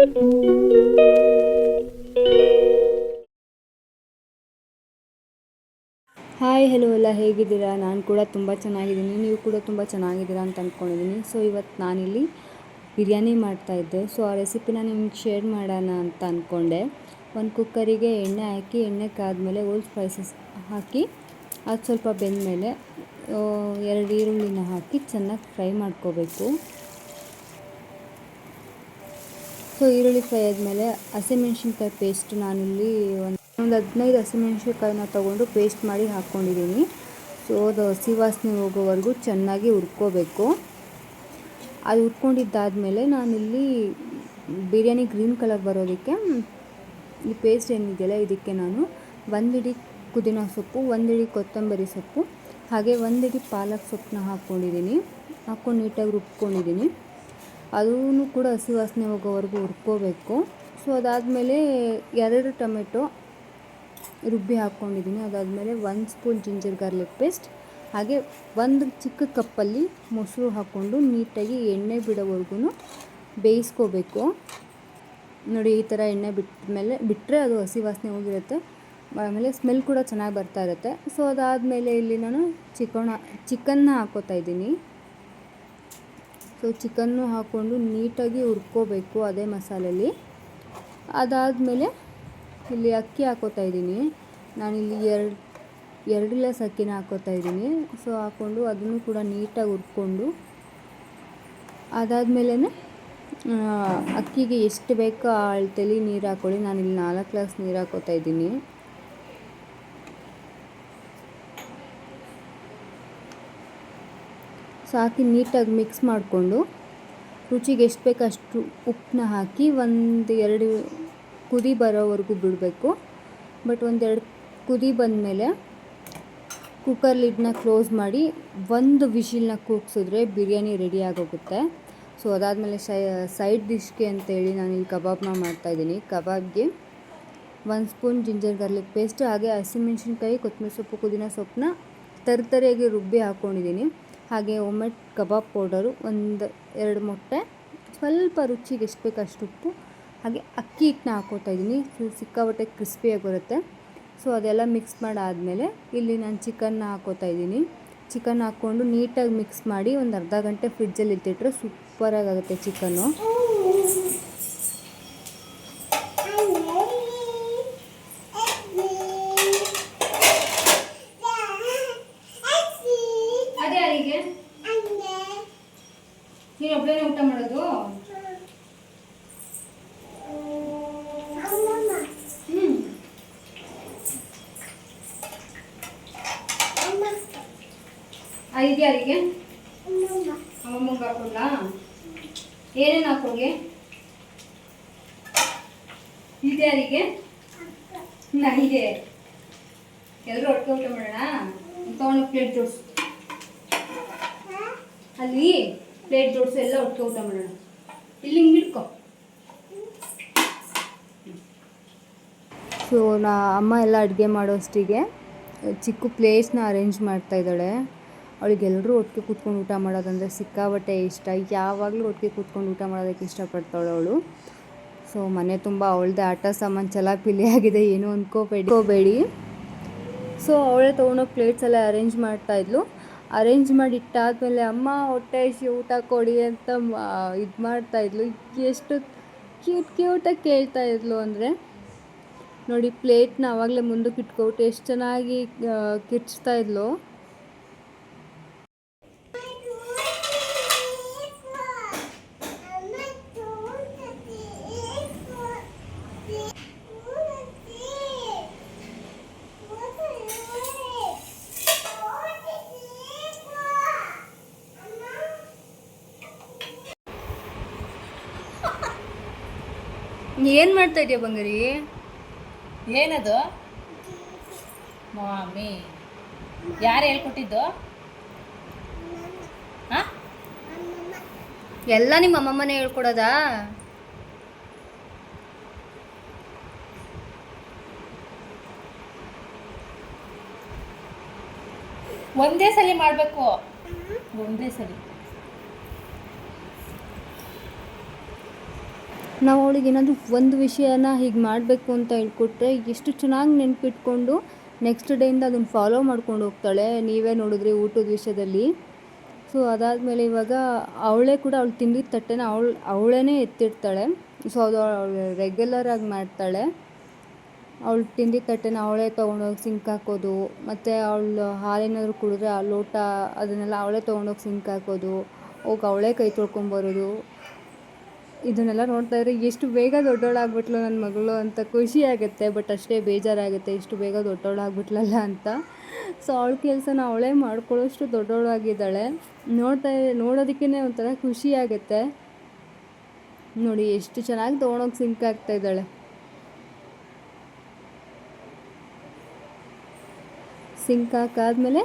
Hi hello ಎಲ್ಲ ಹೇಗಿದ್ದೀರಾ? ನಾನು ಕೂಡ ತುಂಬ ಚೆನ್ನಾಗಿದ್ದೀನಿ, ನೀವು ಕೂಡ ತುಂಬ ಚೆನ್ನಾಗಿದ್ದೀರಾ ಅಂತ ಅಂದ್ಕೊಂಡಿದ್ದೀನಿ. ಸೊ ಇವತ್ತು ನಾನಿಲ್ಲಿ ಬಿರಿಯಾನಿ ಮಾಡ್ತಾಯಿದ್ದೆ. ಸೊ ಆ ರೆಸಿಪಿನ ನಿಮ್ಗೆ ಶೇರ್ ಮಾಡೋಣ ಅಂತ ಅಂದ್ಕೊಂಡೆ. ಒಂದು ಕುಕ್ಕರಿಗೆ ಎಣ್ಣೆ ಹಾಕಿ, ಎಣ್ಣೆ ಕಾದ್ಮೇಲೆ ಓಲ್ಡ್ ಸ್ಪೈಸಸ್ ಹಾಕಿ ಅದು ಸ್ವಲ್ಪ ಬೆಂದಮೇಲೆ 2 ಈರುಳ್ಳಿನ ಹಾಕಿ ಚೆನ್ನಾಗಿ ಫ್ರೈ ಮಾಡ್ಕೋಬೇಕು. ಸೊ ಈರುಳ್ಳಿ ಫ್ರೈ ಆದಮೇಲೆ ಹಸಿಮೆಣ್ಸಿನ್ಕಾಯಿ ಪೇಸ್ಟ್ ನಾನಿಲ್ಲಿ ಒಂದು 15 ಹಸಿಮೆಣ್ಸಿನ್ಕಾಯಿನ ತೊಗೊಂಡು ಪೇಸ್ಟ್ ಮಾಡಿ ಹಾಕ್ಕೊಂಡಿದ್ದೀನಿ. ಸೊ ಅದು ಹಸಿ ವಾಸನೆ ಹೋಗೋವರೆಗೂ ಚೆನ್ನಾಗಿ ಹುರ್ಕೋಬೇಕು. ಅದು ಹುರ್ಕೊಂಡಿದ್ದಾದಮೇಲೆ ನಾನಿಲ್ಲಿ ಬಿರಿಯಾನಿ ಗ್ರೀನ್ ಕಲರ್ ಬರೋದಕ್ಕೆ ಈ ಪೇಸ್ಟ್ ಏನಿದೆಯಲ್ಲ ಇದಕ್ಕೆ ನಾನು 1 ಹಿಡಿ ಪುದೀನ ಸೊಪ್ಪು, 1 ಹಿಡಿ ಕೊತ್ತಂಬರಿ ಸೊಪ್ಪು, ಹಾಗೆ 1 ಹಿಡಿ ಪಾಲಕ್ ಸೊಪ್ಪನ್ನ ಹಾಕ್ಕೊಂಡು ನೀಟಾಗಿ ರುಬ್ಕೊಂಡಿದ್ದೀನಿ. ಅದೂ ಕೂಡ ಹಸಿ ವಾಸನೆ ಹೋಗೋವರೆಗೂ ಹುರ್ಕೋಬೇಕು. ಸೊ ಅದಾದಮೇಲೆ 2 ಟೊಮೆಟೊ ರುಬ್ಬಿ ಹಾಕ್ಕೊಂಡಿದ್ದೀನಿ. ಅದಾದಮೇಲೆ 1 ಸ್ಪೂನ್ ಜಿಂಜರ್ ಗಾರ್ಲಿಕ್ ಪೇಸ್ಟ್, ಹಾಗೆ 1 ಚಿಕ್ಕ ಕಪ್ಪಲ್ಲಿ ಮೊಸರು ಹಾಕ್ಕೊಂಡು ನೀಟಾಗಿ ಎಣ್ಣೆ ಬಿಡೋವರೆಗೂ ಬೇಯಿಸ್ಕೋಬೇಕು. ನೋಡಿ, ಈ ಥರ ಎಣ್ಣೆ ಬಿಟ್ಟರೆ ಅದು ಹಸಿ ವಾಸನೆ ಹೋಗಿರುತ್ತೆ, ಆಮೇಲೆ ಸ್ಮೆಲ್ ಕೂಡ ಚೆನ್ನಾಗಿ ಬರ್ತಾ ಇರುತ್ತೆ. ಸೊ ಅದಾದಮೇಲೆ ಇಲ್ಲಿ ನಾನು ಚಿಕನ್ನ ಹಾಕ್ಕೋತಾ ಇದ್ದೀನಿ. ಸೊ ಚಿಕನ್ನು ಹಾಕ್ಕೊಂಡು ನೀಟಾಗಿ ಹುರ್ಕೋಬೇಕು ಅದೇ ಮಸಾಲೆಯಲ್ಲಿ. ಅದಾದಮೇಲೆ ಇಲ್ಲಿ ಅಕ್ಕಿ ಹಾಕ್ಕೋತಾ ಇದ್ದೀನಿ. ನಾನಿಲ್ಲಿ 2 ಗ್ಲಾಸ್ ಅಕ್ಕಿನ ಹಾಕ್ಕೋತಾ ಇದ್ದೀನಿ. ಸೊ ಹಾಕ್ಕೊಂಡು ಅದನ್ನು ಕೂಡ ನೀಟಾಗಿ ಹುರ್ಕೊಂಡು ಅದಾದಮೇಲೆ ಅಕ್ಕಿಗೆ ಎಷ್ಟು ಬೇಕೋ ಅಳತೆಲಿ ನೀರು ಹಾಕ್ಕೊಳ್ಳಿ. ನಾನಿಲ್ಲಿ 4 ಗ್ಲಾಸ್ ನೀರು ಹಾಕ್ಕೋತಾ ಇದ್ದೀನಿ. ಸೊ ಹಾಕಿ ನೀಟಾಗಿ ಮಿಕ್ಸ್ ಮಾಡಿಕೊಂಡು ರುಚಿಗೆ ಎಷ್ಟು ಬೇಕೋ ಅಷ್ಟು ಉಪ್ಪನ್ನ ಹಾಕಿ 1-2 ಕುದಿ ಬರೋವರೆಗೂ ಬಿಡಬೇಕು. ಬಟ್ 1-2 ಕುದಿ ಬಂದಮೇಲೆ ಕುಕ್ಕರ್ ಲಿಡ್ನ ಕ್ಲೋಸ್ ಮಾಡಿ 1 ವಿಶಿಲ್ನ ಕೂಗಿಸಿದ್ರೆ ಬಿರಿಯಾನಿ ರೆಡಿ ಆಗೋಗುತ್ತೆ. ಸೊ ಅದಾದಮೇಲೆ ಸೈಡ್ ಡಿಶ್ಗೆ ಅಂತೇಳಿ ನಾನಿಲ್ಲಿ ಕಬಾಬ್ನ ಮಾಡ್ತಾಯಿದ್ದೀನಿ. ಕಬಾಬ್ಗೆ 1 ಸ್ಪೂನ್ ಜಿಂಜರ್ ಗಾರ್ಲಿಕ್ ಪೇಸ್ಟ್, ಹಾಗೆ ಹಸಿಮೆಣ್ಸಿನ್ಕಾಯಿ, ಕೊತ್ತಂಬರಿ ಸೊಪ್ಪು, ಪುದೀನ ಸೊಪ್ಪನ್ನ ತರಿಯಾಗಿ ರುಬ್ಬಿ ಹಾಕ್ಕೊಂಡಿದ್ದೀನಿ. ಹಾಗೆ ಒಮ್ಮೆ ಕಬಾಬ್ ಪೌಡರು, 1-2 ಮೊಟ್ಟೆ, ಸ್ವಲ್ಪ ರುಚಿಗೆ ಎಷ್ಟು ಬೇಕು ಅಷ್ಟು ಉಪ್ಪು, ಹಾಗೆ ಅಕ್ಕಿ ಹಿಟ್ಟನ್ನ ಹಾಕ್ಕೋತಾ ಇದ್ದೀನಿ. ಸಿಕ್ಕಾಪಟ್ಟೆ ಕ್ರಿಸ್ಪಿಯಾಗಿ ಬರುತ್ತೆ. ಸೊ ಅದೆಲ್ಲ ಮಿಕ್ಸ್ ಮಾಡಾದಮೇಲೆ ಇಲ್ಲಿ ನಾನು ಚಿಕನ್ನ ಹಾಕ್ಕೋತಾ ಇದ್ದೀನಿ. ಚಿಕನ್ ಹಾಕ್ಕೊಂಡು ನೀಟಾಗಿ ಮಿಕ್ಸ್ ಮಾಡಿ ಒಂದು ಅರ್ಧ ಗಂಟೆ ಫ್ರಿಜ್ಜಲ್ಲಿ ಇಟ್ಟಿಟ್ರೆ ಸೂಪರಾಗುತ್ತೆ ಚಿಕನ್ನು. ಅದೇ ಅಲ್ಲಿಗೆ ನೀನು ಒಬ್ಬಳೇ ಊಟ ಮಾಡೋದು? ಅಲ್ಲಿಗೆ ಅಲ್ಲಿಗೆ ಅಮ್ಮಂಗೆ ಹಾಕೊಡ್ಲಾ? ಏನೇನು ಹಾಕೋಗೆ? ಇದೆ ಅಲ್ಲಿಗೆ ನನಗೆ ಎಲ್ಲರೂ ಒಟ್ಟಿಗೆ ಊಟ ಮಾಡೋಣ. ತೊಗೊಂಡು ಪ್ಲೇಟ್ ಜೋಡಿಸು, ಅಲ್ಲಿ ಪ್ಲೇಟ್ ಜೋಡಿಸು, ಎಲ್ಲ ಒಟ್ಟಿಗೆ ಊಟ ಮಾಡೋಣ. ಇಲ್ಲಿ ಹಿಂಗೆ ಇಟ್ಕೊ. ಸೊ ಅಮ್ಮ ಎಲ್ಲ ಅಡುಗೆ ಮಾಡೋಷ್ಟಿಗೆ ಚಿಕ್ಕ ಪ್ಲೇಟ್ನ ಅರೇಂಜ್ ಮಾಡ್ತಾಯಿದ್ದಾಳೆ. ಅವಳಿಗೆಲ್ಲರೂ ಒಟ್ಟಿಗೆ ಕೂತ್ಕೊಂಡು ಊಟ ಮಾಡೋದಂದರೆ ಸಿಕ್ಕಾಪಟ್ಟೆ ಇಷ್ಟ. ಯಾವಾಗಲೂ ಒಟ್ಟಿಗೆ ಕೂತ್ಕೊಂಡು ಊಟ ಮಾಡೋದಕ್ಕೆ ಇಷ್ಟಪಡ್ತಾಳೆ ಅವಳು. ಸೊ ಮನೆ ತುಂಬ ಅವಳದೇ ಆಟ ಸಾಮಾನು ಚಲಾಪಿಲಿ ಆಗಿದೆ, ಏನೂ ಅಂದ್ಕೋಬೇಡಿ. ಸೊ ಅವಳೇ ತೊಗೊಂಡೋಗಿ ಪ್ಲೇಟ್ಸ್ ಎಲ್ಲ ಅರೇಂಜ್ ಮಾಡ್ತಾಯಿದ್ಲು. ಅರೇಂಜ್ ಮಾಡಿ ಇಟ್ಟಾದಮೇಲೆ ಅಮ್ಮ ಹೊಟ್ಟೆ ಊಟ ಕೊಡಿ ಅಂತ ಇದು ಮಾಡ್ತಾಯಿದ್ಲು. ಎಷ್ಟು ಕ್ಯೂಟಾಗಿ ಕೇಳ್ತಾಯಿದ್ಲು ಅಂದರೆ ನೋಡಿ, ಪ್ಲೇಟ್ನ ಆವಾಗಲೇ ಮುಂದಕ್ಕೆ ಇಟ್ಕೊಬಿಟ್ಟು ಎಷ್ಟು ಚೆನ್ನಾಗಿ ಕಿರ್ಚ್ತಾಯಿದ್ಲು. ಏನು ಮಾಡ್ತಾ ಇದೆಯಾ ಬಂಗಾರಿ? ಏನದು ಮಾಮಿ? ಯಾರು ಹೇಳ್ಕೊಟ್ಟಿದ್ದು? ಎಲ್ಲ ನಿಮ್ಮ ಅಮ್ಮಮ್ಮನೇ ಹೇಳ್ಕೊಡೋದಾ? ಒಂದೇ ಸಲ ಮಾಡಬೇಕು, ಒಂದೇ ಸಲ. ನಾವು ಅವಳಿಗೆ ಏನಾದರೂ ಒಂದು ವಿಷಯನ ಹೀಗೆ ಮಾಡಬೇಕು ಅಂತ ಹೇಳ್ಕೊಟ್ರೆ ಎಷ್ಟು ಚೆನ್ನಾಗಿ ನೆನ್ಪಿಟ್ಕೊಂಡು ನೆಕ್ಸ್ಟ್ ಡೇಯಿಂದ ಅದನ್ನು ಫಾಲೋ ಮಾಡ್ಕೊಂಡು ಹೋಗ್ತಾಳೆ. ನೀವೇ ನೋಡಿದ್ರಿ ಊಟದ ವಿಷಯದಲ್ಲಿ. ಸೊ ಅದಾದಮೇಲೆ ಇವಾಗ ಅವಳೇ ಕೂಡ ಅವಳು ತಿಂದಿದ್ದ ತಟ್ಟೆನ ಅವಳೇ ಎತ್ತಿಡ್ತಾಳೆ. ಸೊ ಅದು ಅವಳು ರೆಗ್ಯುಲರಾಗಿ ಮಾಡ್ತಾಳೆ. ಅವಳು ತಿಂದಿದ್ದ ತಟ್ಟೆನ ಅವಳೇ ತೊಗೊಂಡೋಗಿ ಸಿಂಕ್ ಹಾಕೋದು, ಮತ್ತು ಅವಳು ಹಾಲೇನಾದರೂ ಕುಡಿದ್ರೆ ಆ ಲೋಟ ಅದನ್ನೆಲ್ಲ ಅವಳೇ ತೊಗೊಂಡೋಗಿ ಸಿಂಕ್ ಹಾಕೋದು, ಹೋಗಿ ಅವಳೇ ಕೈ ತೊಳ್ಕೊಂಬರೋದು. ಇದನ್ನೆಲ್ಲ ನೋಡ್ತಾ ಇದ್ರೆ ಎಷ್ಟು ಬೇಗ ದೊಡ್ಡವಳಾಗ್ಬಿಟ್ಲು ನನ್ನ ಮಗಳು ಅಂತ ಖುಷಿ ಆಗುತ್ತೆ. ಬಟ್ ಅಷ್ಟೇ ಬೇಜಾರಾಗುತ್ತೆ, ಇಷ್ಟು ಬೇಗ ದೊಡ್ಡವಳಾಗ್ಬಿಟ್ಲಲ್ಲ ಅಂತ. ಸೊ ಅವಳ ಕೆಲಸನ ಅವಳೇ ಮಾಡ್ಕೊಳ್ಳೋಷ್ಟು ದೊಡ್ಡವಳಾಗಿದ್ದಾಳೆ. ನೋಡೋದಕ್ಕೇ ಒಂಥರ ಖುಷಿ ಆಗುತ್ತೆ. ನೋಡಿ ಎಷ್ಟು ಚೆನ್ನಾಗಿ ತೊಗೊಂಡೋಗಿ ಸಿಂಕ್ ಆಗ್ತಾ ಇದ್ದಾಳೆ. ಸಿಂಕ್ ಹಾಕಾದ್ಮೇಲೆ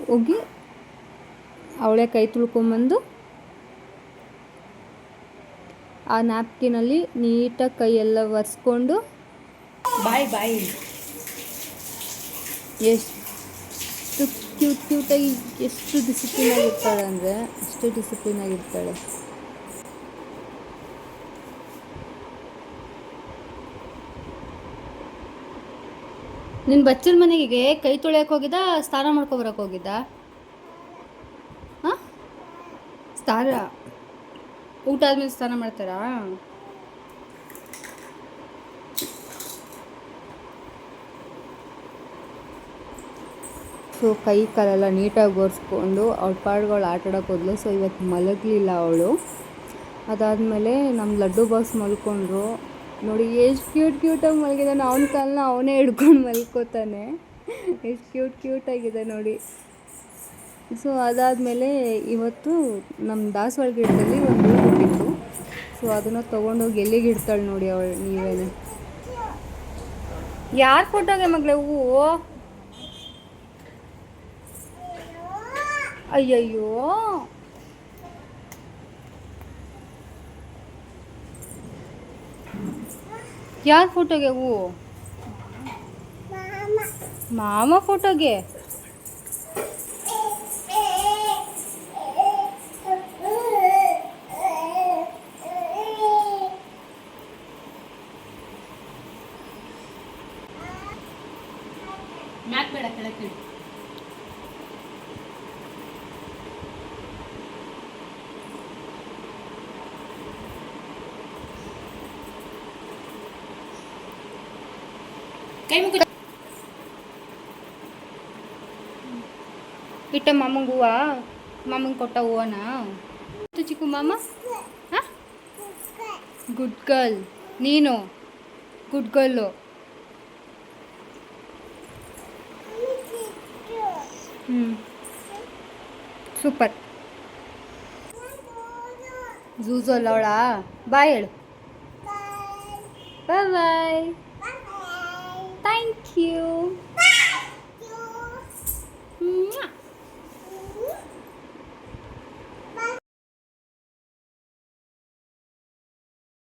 ಹೋಗಿ ಅವಳೇ ಕೈ ತೊಳ್ಕೊಂಬಂದು ಆ ನ್ಯಾಪ್ಕಿನಲ್ಲಿ ನೀಟಾಗಿ ಕೈಯೆಲ್ಲ ಒರೆಸ್ಕೊಂಡು ಬಾಯಿ ಎಷ್ಟು ಕ್ಯೂಟಾಗಿ ಎಷ್ಟು ಡಿಸಿಪ್ಲಿನಾಗಿರ್ತಾಳೆ ಅಂದರೆ ಅಷ್ಟು ಡಿಸಿಪ್ಲಿನಾಗಿರ್ತಾಳೆ. ನಿನ್ನ ಬಚ್ಚಲ ಮನೆಗೆ ಕೈ ತೊಳೆಯೋಕೆ ಹೋಗಿದ್ದ, ಸ್ನಾನ ಮಾಡ್ಕೊಬರಕ್ಕೆ ಹೋಗಿದ್ದ? ಹಾಂ, ಊಟ ಆದಮೇಲೆ ಸ್ನಾನ ಮಾಡ್ತಾರಾ? ಸೊ ಕೈ ಕಾಲೆಲ್ಲ ನೀಟಾಗಿ ಒರೆಸ್ಕೊಂಡು ಅವಳ ಪಾಡ್ಗಳು ಆಟಾಡೋಕೆ ಹೋದ್ಲು. ಸೊ ಇವತ್ತು ಮಲಗಲಿಲ್ಲ ಅವಳು. ಅದಾದಮೇಲೆ ನಮ್ಮ ಲಡ್ಡು ಬಾಸ್ ಮಲ್ಕೊಂಡ್ರು. ನೋಡಿ ಎಷ್ಟು ಕ್ಯೂಟಾಗಿ ಮಲಗಿದ್ದಾನೆ. ಅವನ ಕಾಲನ್ನ ಅವನೇ ಹಿಡ್ಕೊಂಡು ಮಲ್ಕೋತಾನೆ. ಎಷ್ಟು ಕ್ಯೂಟಾಗಿದೆ ನೋಡಿ. ಸೊ ಅದಾದಮೇಲೆ ಇವತ್ತು ನಮ್ಮ ದಾಸವಾಳ ಗಿಡದಲ್ಲಿ ಒಂದು ಹೂ ಬಿಟ್ಟಿತ್ತು. ಸೊ ಅದನ್ನು ತೊಗೊಂಡೋಗಿ ಎಲ್ಲಿಗೆ ಇಡ್ತಾಳೆ ನೋಡಿ ಅವಳು, ನೀವೇನೆ. ಯಾರ ಫೋಟೋಗೆ ಮಗಳೇ ಹೂವು? ಅಯ್ಯಯ್ಯೋ, ಯಾರ ಫೋಟೋಗೆ ಹೂವು? ಮಾಮ ಫೋಟೋಗೆ. ಮ್ಯಾಕ್ ಬೇಡ, ಕೆಳಕ್ಕೆ ಇಡು. ಕೈ ಮುಗಿ ಇಟ್ಟ ಮಾಮಂಗೆ ಹೂವ, ಮಾಮಂಗೆ ಕೊಟ್ಟ ಹೂವನ ಚಿಕ್ಕು ಮಾಮ. ಹಾಂ, ಗುಡ್ ಗರ್ಲ್ ನೀನು, ಗುಡ್ ಗರ್ಲು. ಸೂಪರ್. ಝೂಝು ಅಲ್ಲ ಅವಳ. ಬಾಯ್ ಹೇಳು. Bye bye. Thank you.